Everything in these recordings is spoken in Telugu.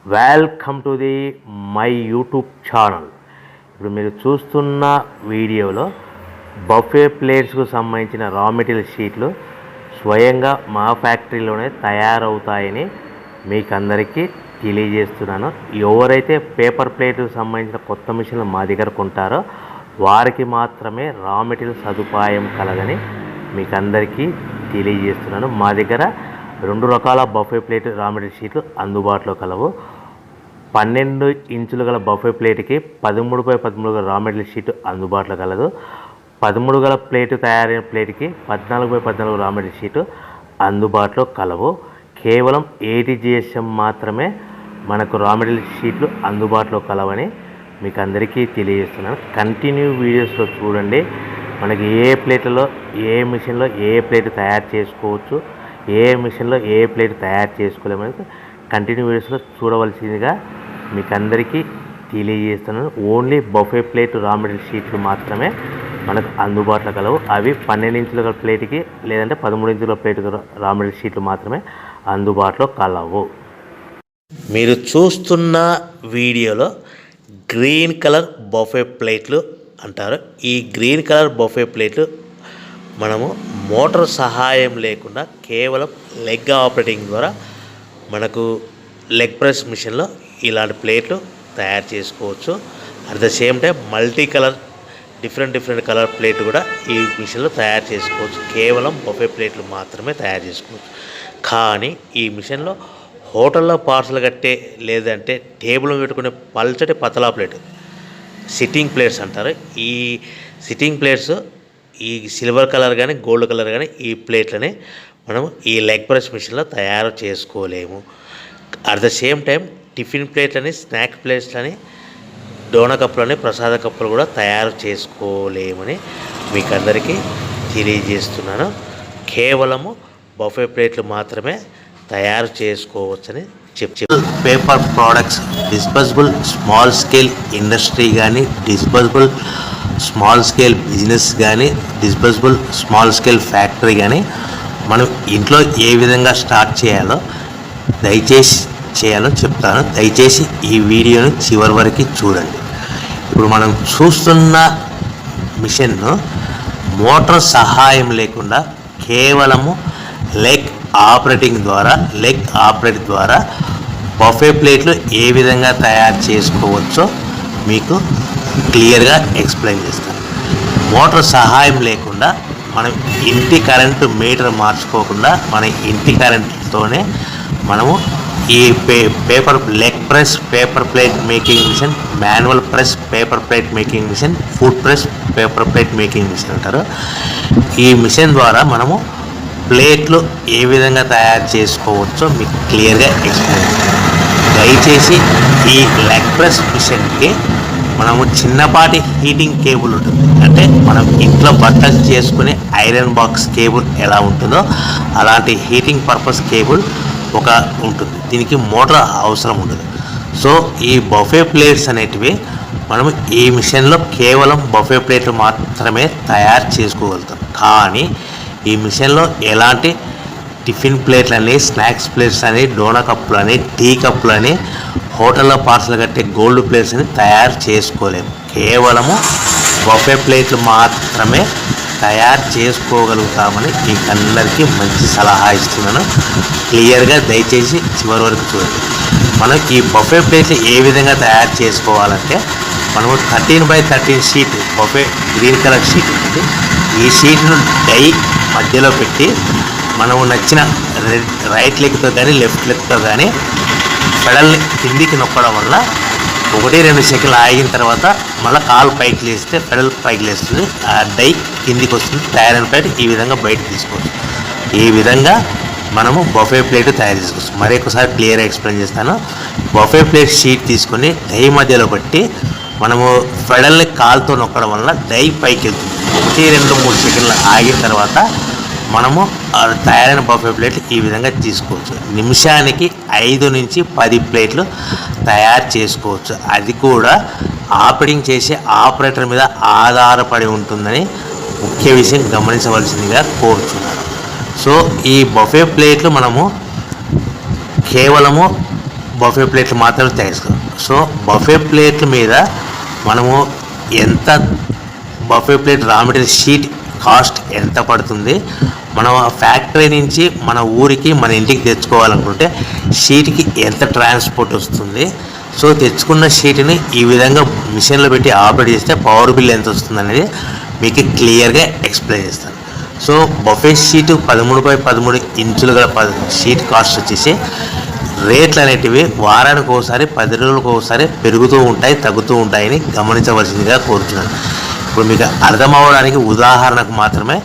Welcome to the my YouTube channel. ఇప్పుడు మీరు చూస్తున్న వీడియోలో బఫే ప్లేట్స్కు సంబంధించిన రా మెటీరియల్ షీట్లు స్వయంగా మా ఫ్యాక్టరీలోనే తయారవుతాయని మీకు అందరికీ తెలియజేస్తున్నాను. ఎవరైతే పేపర్ ప్లేట్కు సంబంధించిన కొత్త మిషన్లు మా దగ్గర కొంటారో వారికి మాత్రమే రా మెటీరియల్ సదుపాయం కలగని మీకు అందరికీ తెలియజేస్తున్నాను. మా దగ్గర 2 రకాల బఫే ప్లేట్ రా మెటీరియల్ షీట్లు అందుబాటులో కలవు. 12 ఇంచుల గల బఫే ప్లేట్కి 13x13 గల రా మెటీరియల్ షీట్ అందుబాటులో కలదు. 13 గల ప్లేటు తయారైన ప్లేట్కి 14x14 రా మెటీరియల్ షీటు అందుబాటులో కలవు. కేవలం 80 GSM మాత్రమే మనకు రా మెటీరియల్ షీట్లు అందుబాటులో కలవని మీకు అందరికీ తెలియజేస్తున్నాను. కంటిన్యూ వీడియోస్లో చూడండి. మనకి ఏ ప్లేట్లలో ఏ మిషన్లో ఏ ప్లేట్ తయారు చేసుకోవచ్చు, ఏ మిషన్లో ఏ ప్లేట్ తయారు చేసుకోలేమని కంటిన్యూ వీడియోస్లో చూడవలసిందిగా మీకు అందరికీ తెలియజేస్తున్నాను. Only buffet plate raw material షీట్లు మాత్రమే మనకు అందుబాటులో కలవు. అవి 12 ఇంచుల ప్లేట్కి లేదంటే 13 ఇంచుల ప్లేట్ రా మెటీరియల్ షీట్లు మాత్రమే అందుబాటులో కలవు. మీరు చూస్తున్న వీడియోలో గ్రీన్ కలర్ బఫే ప్లేట్లు అంటారు. ఈ గ్రీన్ కలర్ బఫే ప్లేట్లు మనము మోటార్ సహాయం లేకుండా కేవలం లెగ్ ఆపరేటింగ్ ద్వారా మనకు లెగ్ ప్రెస్ మిషన్లో ఇలాంటి ప్లేట్లు తయారు చేసుకోవచ్చు. At the same time multi colour different colour plate కూడా ఈ మిషన్లో తయారు చేసుకోవచ్చు. కేవలం బఫే ప్లేట్లు మాత్రమే తయారు చేసుకోవచ్చు. కానీ ఈ మిషన్లో హోటల్లో పార్సల్ కట్టే లేదంటే టేబుల్ పెట్టుకునే పల్చటి పతలా ప్లేట్ సిట్టింగ్ ప్లేట్స్ అంటారు. ఈ సిట్టింగ్ ప్లేట్స్ ఈ సిల్వర్ కలర్ కానీ గోల్డ్ కలర్ కానీ ఈ ప్లేట్లని మనం ఈ లెగ్ ప్రెస్ మిషన్లో తయారు చేసుకోలేము. At the same time tiffin ప్లేట్లని, స్నాక్ ప్లేట్లని, డోనా కప్పులని, ప్రసాద కప్పులు కూడా తయారు చేసుకోలేమని మీకు అందరికీ తెలియజేస్తున్నాను. కేవలము బఫే ప్లేట్లు మాత్రమే తయారు చేసుకోవచ్చని paper products disposable small scale industry కానీ, డిస్పోజబుల్ స్మాల్ స్కేల్ బిజినెస్ కానీ, డిస్పోజబుల్ స్మాల్ స్కేల్ ఫ్యాక్టరీ కానీ మనం ఇంట్లో ఏ విధంగా స్టార్ట్ చేయాలో చెప్తాను. దయచేసి ఈ వీడియోను చివరి వరకు చూడండి. ఇప్పుడు మనం చూస్తున్న మిషన్ను మోటార్ సహాయం లేకుండా కేవలము లెగ్ ఆపరేట్ ద్వారా బఫే ప్లేట్లు ఏ విధంగా తయారు చేసుకోవచ్చో మీకు క్లియర్గా ఎక్స్ప్లెయిన్ చేస్తాను. మోటార్ సహాయం లేకుండా మనం ఇంటి కరెంటు మీటర్ మార్చుకోకుండా మన ఇంటి కరెంటుతోనే మనము ఈ paper leg press paper plate making machine, manual press paper plate making machine, foot press paper plate making machine అంటారు. ఈ మిషన్ ద్వారా మనము ప్లేట్లు ఏ విధంగా తయారు చేసుకోవచ్చో మీకు క్లియర్గా ఎక్స్ప్లెయిన్ చేస్తాను. దయచేసి ఈ లెగ్ ప్రెస్ మిషన్కి మనము చిన్నపాటి హీటింగ్ కేబుల్ ఉంటుంది. అంటే మనం ఇంట్లో బట్టలు చేసుకునే ఐరన్ బాక్స్ కేబుల్ ఎలా ఉంటుందో అలాంటి హీటింగ్ పర్పస్ కేబుల్ ఒక ఉంటుంది. దీనికి మోటార్ అవసరం ఉండదు. సో ఈ బఫే ప్లేట్స్ అనేటివి మనం ఈ మిషన్లో కేవలం బఫే ప్లేట్లు మాత్రమే తయారు చేసుకోగలుగుతాం. కానీ ఈ మిషన్లో ఎలాంటి టిఫిన్ ప్లేట్లని, స్నాక్స్ ప్లేట్స్ అని, డోనా కప్పులని, టీ కప్పులని, హోటల్లో పార్సల్ కట్టే గోల్డ్ ప్లేట్స్ అని తయారు చేసుకోలేము. కేవలము బఫే ప్లేట్లు మాత్రమే తయారు చేసుకోగలుగుతామని మీకు అందరికీ మంచి సలహా ఇస్తున్నాను. క్లియర్గా దయచేసి చివరి వరకు చూడండి. మనం ఈ బఫే ప్లేట్లు ఏ విధంగా తయారు చేసుకోవాలంటే మనము 13x13 sheet buffet green colour sheet ఉంటుంది. ఈ షీట్ను డై మధ్యలో పెట్టి మనము నచ్చిన రైట్ లెగ్తో కానీ లెఫ్ట్ లెగ్తో కానీ పెడల్ని కిందికి నొక్కడం వల్ల 1-2 సెకండ్లు ఆగిన తర్వాత మళ్ళీ కాలు పైకి లేస్తే పెడల్ పైకి లేస్తుంది, ఆ డై కిందికి వస్తుంది. తయారైన ప్లేట్ ఈ విధంగా బయటకు తీసుకోవచ్చు. ఈ విధంగా మనము బఫే ప్లేట్ తయారు చేసుకోవచ్చు. మరొకసారి క్లియర్గా ఎక్స్ప్లెయిన్ చేస్తాను. బఫే ప్లేట్ షీట్ తీసుకొని డై మధ్యలో పెట్టి మనము పెడల్ని కాలుతో నొక్కడం వల్ల డై పైకి వెళ్తుంది. 1-2-3 సెకండ్లు ఆగిన తర్వాత మనము తయారైన బఫే ప్లేట్లు ఈ విధంగా తీసుకోవచ్చు. నిమిషానికి 5 నుంచి 10 ప్లేట్లు తయారు చేసుకోవచ్చు. అది కూడా ఆపరేటింగ్ చేసే ఆపరేటర్ మీద ఆధారపడి ఉంటుందని ముఖ్య విషయం గమనించవలసిందిగా కోరుతున్నాను. సో ఈ బఫే ప్లేట్లు మనము కేవలము బఫే ప్లేట్లు మాత్రమే తయారు చేసుకోవాలి. సో బఫే ప్లేట్ల మీద మనము ఎంత buffet plate raw material sheet cost ఎంత పడుతుంది, మనం ఫ్యాక్టరీ నుంచి మన ఊరికి మన ఇంటికి తెచ్చుకోవాలనుకుంటే షీట్కి ఎంత ట్రాన్స్పోర్ట్ వస్తుంది, సో తెచ్చుకున్న షీట్ని ఈ విధంగా మిషన్లో పెట్టి ఆపరేట్ చేస్తే పవర్ బిల్ ఎంత వస్తుంది అనేది మీకు క్లియర్గా ఎక్స్ప్లెయిన్ చేస్తాను. సో బఫే షీటు 13x13 ఇంచులు గల షీట్ కాస్ట్ వచ్చేసి రేట్లు అనేటివి వారానికి ఒకసారి 10 రోజులకు ఒకసారి పెరుగుతూ ఉంటాయి, తగ్గుతూ ఉంటాయని గమనించవలసిందిగా కోరుతున్నాను. ఇప్పుడు మీకు అర్థం అవ్వడానికి ఉదాహరణకు మాత్రమే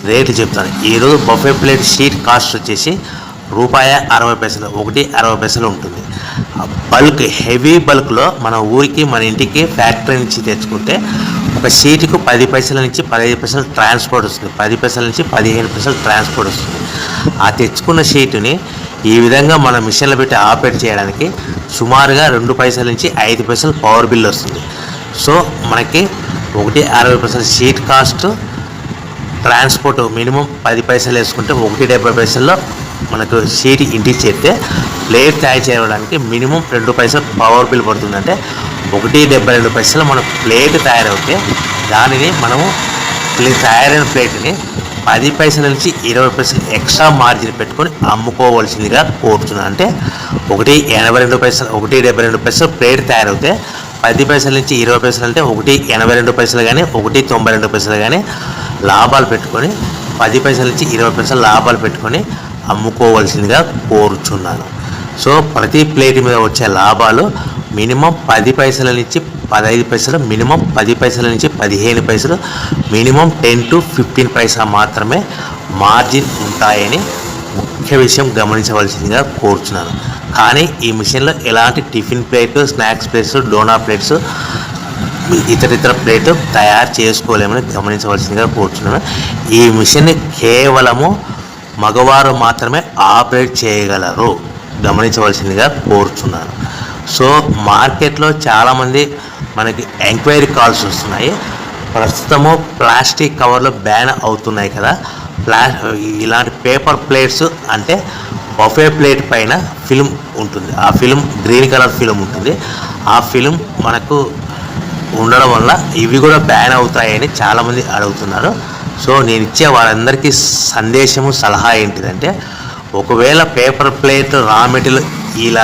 రేట్లు చెప్తాను. ఈరోజు బఫే ప్లేట్ షీట్ కాస్ట్ వచ్చేసి ₹60 1.60 ఉంటుంది. బల్క్ హెవీ బల్క్లో మన ఊరికి మన ఇంటికి ఫ్యాక్టరీ నుంచి తెచ్చుకుంటే ఒక షీట్కు 10 పైసల నుంచి 15 పైసలు ట్రాన్స్పోర్ట్ వస్తుంది, 10 పైసల నుంచి 15 పైసలు ట్రాన్స్పోర్ట్ వస్తుంది. ఆ తెచ్చుకున్న షీటుని ఈ విధంగా మన మిషన్లో పెట్టి ఆపరేట్ చేయడానికి సుమారుగా 2 పైసల నుంచి 5 పైసలు పవర్ బిల్ వస్తుంది. సో మనకి 1.60 షీట్ కాస్ట్, ట్రాన్స్పోర్ట్ మినిమం 10 పైసలు వేసుకుంటే 1.70 మనకు షీట్ ఇంటికి చేస్తే ప్లేట్ తయారు చేయడానికి మినిమం 2 పైసలు పవర్ బిల్ పడుతుందంటే 1.72 మన ప్లేట్ తయారవుతే దానిని మనము తయారైన ప్లేట్ని 10 పైసల నుంచి 20 పైసలు ఎక్స్ట్రా మార్జిన్ పెట్టుకొని అమ్ముకోవాల్సిందిగా కోరుతున్నాను. అంటే 1.72 ప్లేట్ తయారవుతే 10 పైసల నుంచి 20 పైసలు అంటే 1.82 కానీ 1.92 కానీ లాభాలు పెట్టుకొని 10 పైసల నుంచి 20 పైసలు లాభాలు పెట్టుకొని అమ్ముకోవాల్సిందిగా కోరుచున్నాను. సో ప్రతి ప్లేట్ మీద వచ్చే లాభాలు మినిమం 10 పైసల నుంచి 15 పైసలు, మినిమం 10 పైసల నుంచి 15 పైసలు, మినిమం 10 to 15 పైసా మాత్రమే మార్జిన్ ఉంటాయని ముఖ్య విషయం గమనించవలసిందిగా కోరుచున్నాను. కానీ ఈ మిషన్లో ఎలాంటి టిఫిన్ ప్లేట్లు, స్నాక్స్ ప్లేట్స్, డోనా ప్లేట్స్, ఇతర ప్లేట్ తయారు చేసుకోలేమని గమనించవలసిందిగా కోరుచున్నాను. ఈ మిషన్ని కేవలము మగవారు మాత్రమే ఆపరేట్ చేయగలరు, గమనించవలసిందిగా కోరుచున్నాను. సో మార్కెట్లో చాలామంది మనకి ఎంక్వైరీ కాల్స్ వస్తున్నాయి. ప్రస్తుతము ప్లాస్టిక్ కవర్లు బ్యాన్ అవుతున్నాయి కదా, ఇలాంటి పేపర్ ప్లేట్స్ అంటే బఫే ప్లేట్ పైన ఫిల్మ్ ఉంటుంది, ఆ ఫిల్మ్ గ్రీన్ కలర్ ఫిల్మ్ ఉంటుంది. ఆ ఫిల్మ్ మనకు ఉండడం వల్ల ఇవి కూడా బ్యాన్ అవుతాయని చాలామంది అడుగుతున్నారు. సో నేను ఇచ్చే వాళ్ళందరికీ సందేశము, సలహా ఏంటిదంటే, ఒకవేళ పేపర్ ప్లేట్ రా మెటీరియల్ ఇలా